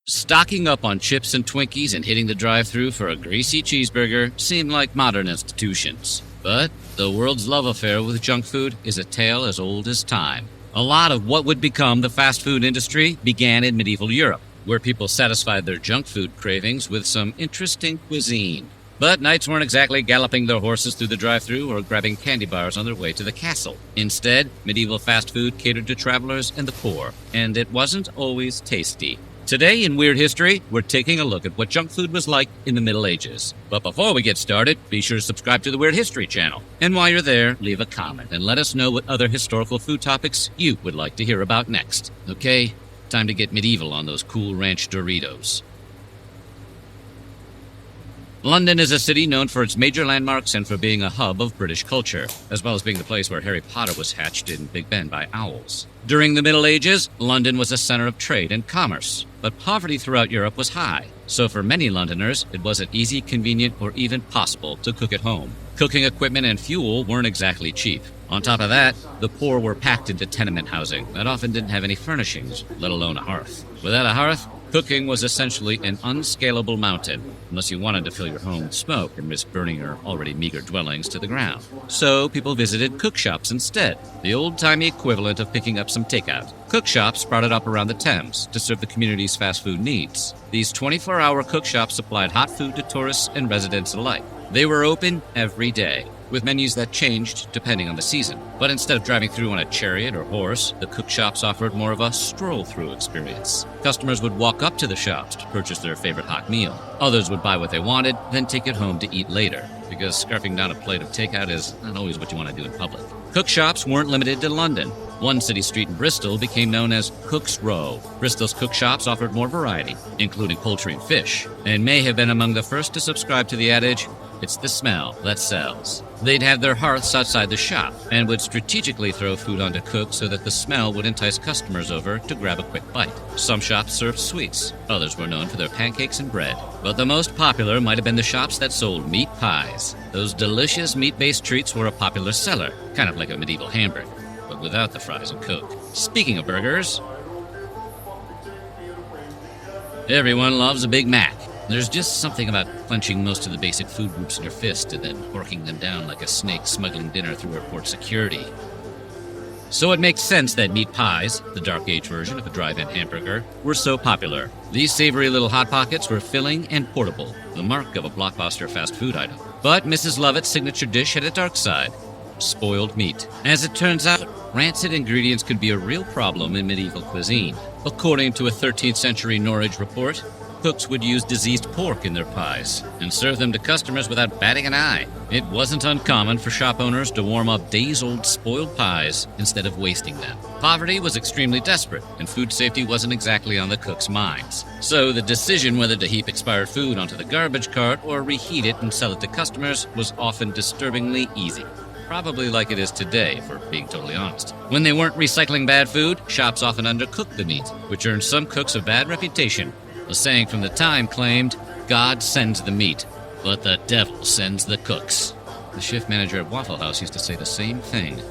Stocking up on chips and Twinkies and hitting the drive-thru for a greasy cheeseburger seem like modern institutions. But the world's love affair with junk food is a tale as old as time. A lot of what would become the fast food industry began in medieval Europe, where people satisfied their junk food cravings with some interesting cuisine. But knights weren't exactly galloping their horses through the drive-thru or grabbing candy bars on their way to the castle. Instead, medieval fast food catered to travelers and the poor, and it wasn't always tasty. Today in Weird History, we're taking a look at what junk food was like in the Middle Ages. But before we get started, be sure to subscribe to the Weird History channel. And while you're there, leave a comment and let us know what other historical food topics you would like to hear about next. Okay, time to get medieval on those Cool Ranch Doritos. London is a city known for its major landmarks and for being a hub of British culture, as well as being the place where Harry Potter was hatched in Big Ben by owls. During the Middle Ages, London was a center of trade and commerce, but poverty throughout Europe was high, so for many Londoners, it wasn't easy, convenient, or even possible to cook at home. Cooking equipment and fuel weren't exactly cheap. On top of that, the poor were packed into tenement housing that often didn't have any furnishings, let alone a hearth. Without a hearth, cooking was essentially an unscalable mountain, unless you wanted to fill your home with smoke and risk burning your already meager dwellings to the ground. So people visited cook shops instead, the old-timey equivalent of picking up some takeout. Cook shops sprouted up around the Thames to serve the community's fast food needs. These 24-hour cook shops supplied hot food to tourists and residents alike. They were open every day, with menus that changed depending on the season. But instead of driving through on a chariot or horse, the cook shops offered more of a stroll-through experience. Customers would walk up to the shops to purchase their favorite hot meal. Others would buy what they wanted, then take it home to eat later, because scarfing down a plate of takeout is not always what you want to do in public. Cook shops weren't limited to London. One city street in Bristol became known as Cook's Row. Bristol's cook shops offered more variety, including poultry and fish, and may have been among the first to subscribe to the adage, "It's the smell that sells." They'd have their hearths outside the shop and would strategically throw food on to cook so that the smell would entice customers over to grab a quick bite. Some shops served sweets. Others were known for their pancakes and bread. But the most popular might have been the shops that sold meat pies. Those delicious meat-based treats were a popular seller, kind of like a medieval hamburger, but without the fries and Coke. Speaking of burgers, everyone loves a Big Mac. There's just something about clenching most of the basic food groups in your fist and then working them down like a snake smuggling dinner through airport security. So it makes sense that meat pies, the dark age version of a drive-in hamburger, were so popular. These savory little Hot Pockets were filling and portable, the mark of a blockbuster fast food item. But Mrs. Lovett's signature dish had a dark side: spoiled meat. As it turns out, rancid ingredients could be a real problem in medieval cuisine. According to a 13th century Norwich report, cooks would use diseased pork in their pies and serve them to customers without batting an eye. It wasn't uncommon for shop owners to warm up days-old spoiled pies instead of wasting them. Poverty was extremely desperate, and food safety wasn't exactly on the cooks' minds. So the decision whether to heap expired food onto the garbage cart or reheat it and sell it to customers was often disturbingly easy. Probably like it is today, if we're being totally honest. When they weren't recycling bad food, shops often undercooked the meat, which earned some cooks a bad reputation. The saying from the time claimed, "God sends the meat, but the devil sends the cooks." The shift manager at Waffle House used to say the same thing.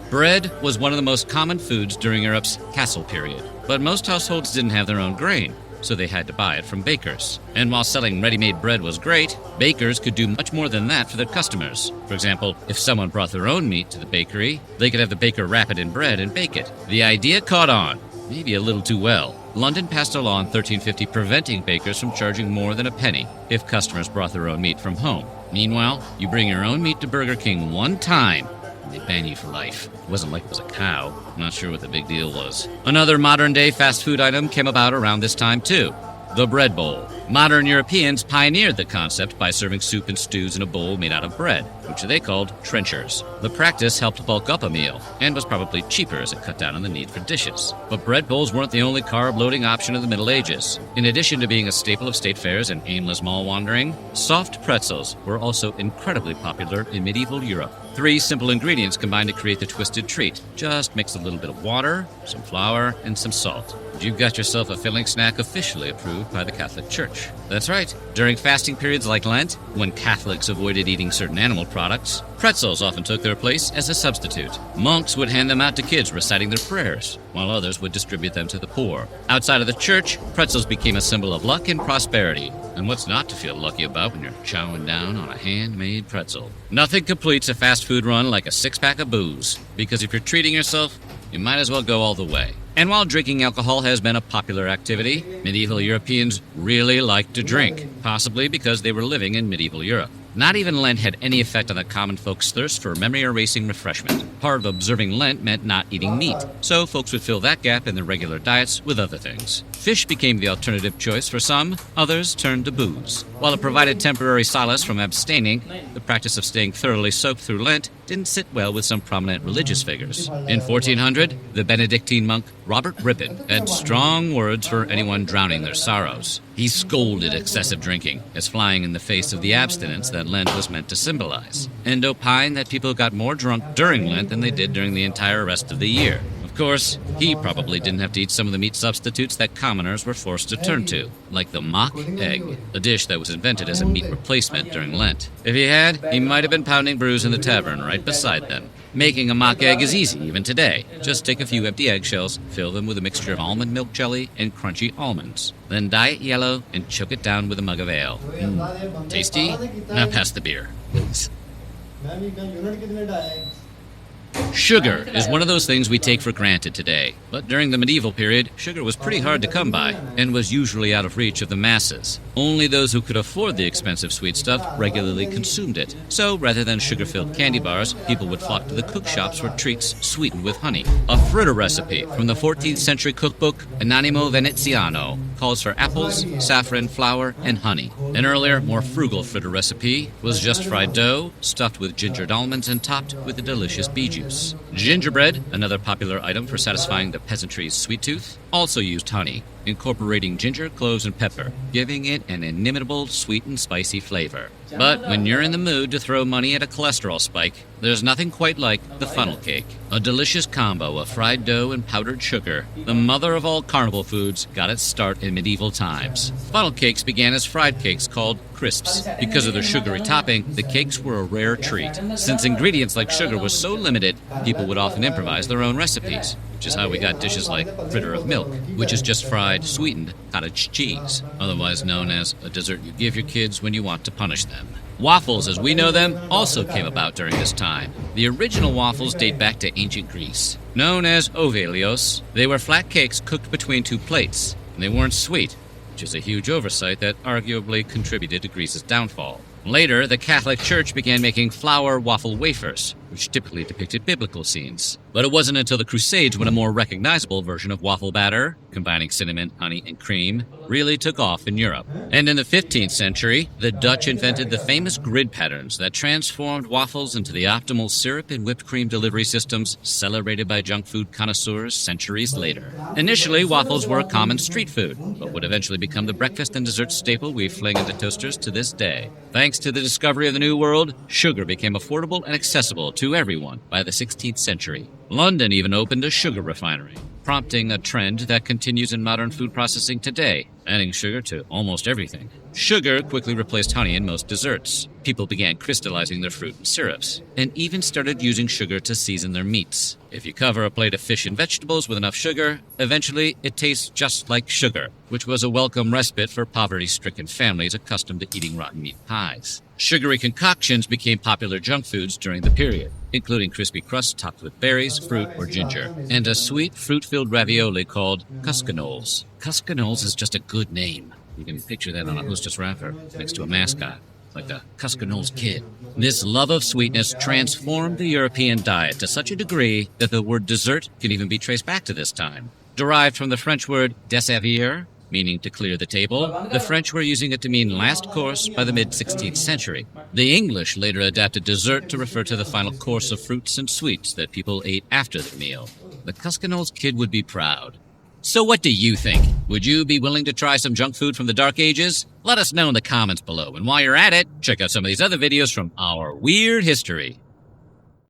Bread was one of the most common foods during Europe's castle period, but most households didn't have their own grain, so they had to buy it from bakers. And while selling ready-made bread was great, bakers could do much more than that for their customers. For example, if someone brought their own meat to the bakery, they could have the baker wrap it in bread and bake it. The idea caught on. Maybe a little too well. London passed a law in 1350 preventing bakers from charging more than a penny if customers brought their own meat from home. Meanwhile, you bring your own meat to Burger King one time, and they ban you for life. It wasn't like it was a cow. I'm not sure what the big deal was. Another modern-day fast food item came about around this time, too. The bread bowl. Modern Europeans pioneered the concept by serving soup and stews in a bowl made out of bread, which they called trenchers. The practice helped bulk up a meal, and was probably cheaper as it cut down on the need for dishes. But bread bowls weren't the only carb-loading option of the Middle Ages. In addition to being a staple of state fairs and aimless mall wandering, soft pretzels were also incredibly popular in medieval Europe. 3 simple ingredients combined to create the twisted treat. Just mix a little bit of water, some flour, and some salt. you've got yourself a filling snack officially approved by the Catholic Church. That's right. During fasting periods like Lent, when Catholics avoided eating certain animal products, pretzels often took their place as a substitute. Monks would hand them out to kids reciting their prayers, while others would distribute them to the poor. Outside of the church, pretzels became a symbol of luck and prosperity. And what's not to feel lucky about when you're chowing down on a handmade pretzel? Nothing completes a fast food run like a six-pack of booze, because if you're treating yourself, you might as well go all the way. And while drinking alcohol has been a popular activity, medieval Europeans really liked to drink, possibly because they were living in medieval Europe. Not even Lent had any effect on the common folks' thirst for memory-erasing refreshment. Part of observing Lent meant not eating meat, so folks would fill that gap in their regular diets with other things. Fish became the alternative choice for some, others turned to booze. While it provided temporary solace from abstaining, the practice of staying thoroughly soaked through Lent didn't sit well with some prominent religious figures. In 1400, the Benedictine monk Robert Ripon had strong words for anyone drowning their sorrows. He scolded excessive drinking as flying in the face of the abstinence that Lent was meant to symbolize, and opined that people got more drunk during Lent than they did during the entire rest of the year. Of course, he probably didn't have to eat some of the meat substitutes that commoners were forced to turn to, like the mock egg, a dish that was invented as a meat replacement during Lent. If he had, he might have been pounding brews in the tavern right beside them. Making a mock egg is easy even today. Just take a few empty eggshells, fill them with a mixture of almond milk jelly and crunchy almonds. Then dye it yellow and choke it down with a mug of ale. Tasty? Now pass the beer. Sugar is one of those things we take for granted today, but during the medieval period, sugar was pretty hard to come by and was usually out of reach of the masses. Only those who could afford the expensive sweet stuff regularly consumed it. So rather than sugar-filled candy bars, people would flock to the cook shops for treats sweetened with honey. A fritter recipe from the 14th century cookbook Anonimo Veneziano calls for apples, saffron, flour, and honey. An earlier, more frugal fritter recipe was just fried dough, stuffed with gingered almonds and topped with a delicious bee juice. Gingerbread, another popular item for satisfying the peasantry's sweet tooth, also used honey, incorporating ginger, cloves, and pepper, giving it an inimitable sweet and spicy flavor. But when you're in the mood to throw money at a cholesterol spike, there's nothing quite like the funnel cake. A delicious combo of fried dough and powdered sugar, the mother of all carnival foods, got its start in medieval times. Funnel cakes began as fried cakes called crisps. Because of their sugary topping, the cakes were a rare treat. Since ingredients like sugar were so limited, people would often improvise their own recipes, which is how we got dishes like fritter of milk, which is just fried, sweetened cottage cheese, otherwise known as a dessert you give your kids when you want to punish them. Waffles, as we know them, also came about during this time. The original waffles date back to ancient Greece. Known as ovelios, they were flat cakes cooked between two plates, and they weren't sweet, which is a huge oversight that arguably contributed to Greece's downfall. Later, the Catholic Church began making flour waffle wafers, which typically depicted biblical scenes. But it wasn't until the Crusades when a more recognizable version of waffle batter, combining cinnamon, honey, and cream, really took off in Europe. And in the 15th century, the Dutch invented the famous grid patterns that transformed waffles into the optimal syrup and whipped cream delivery systems celebrated by junk food connoisseurs centuries later. Initially, waffles were a common street food, but would eventually become the breakfast and dessert staple we fling into toasters to this day. Thanks to the discovery of the New World, sugar became affordable and accessible to everyone by the 16th century. London even opened a sugar refinery, prompting a trend that continues in modern food processing today, adding sugar to almost everything. Sugar quickly replaced honey in most desserts. People began crystallizing their fruit in syrups, and even started using sugar to season their meats. If you cover a plate of fish and vegetables with enough sugar, eventually it tastes just like sugar, which was a welcome respite for poverty-stricken families accustomed to eating rotten meat pies. Sugary concoctions became popular junk foods during the period, including crispy crusts topped with berries, fruit, or ginger, and a sweet fruit-filled ravioli called cuscanoles. Cuscanoles is just a good name. You can picture that on a Hostess wrapper next to a mascot, like the Cuscanoles Kid. This love of sweetness transformed the European diet to such a degree that the word dessert can even be traced back to this time. Derived from the French word desservir, meaning to clear the table, the French were using it to mean last course by the mid-16th century. The English later adapted dessert to refer to the final course of fruits and sweets that people ate after the meal. The Cuscanoles Kid would be proud. So what do you think? Would you be willing to try some junk food from the Dark Ages? Let us know in the comments below, and while you're at it, check out some of these other videos from our weird history.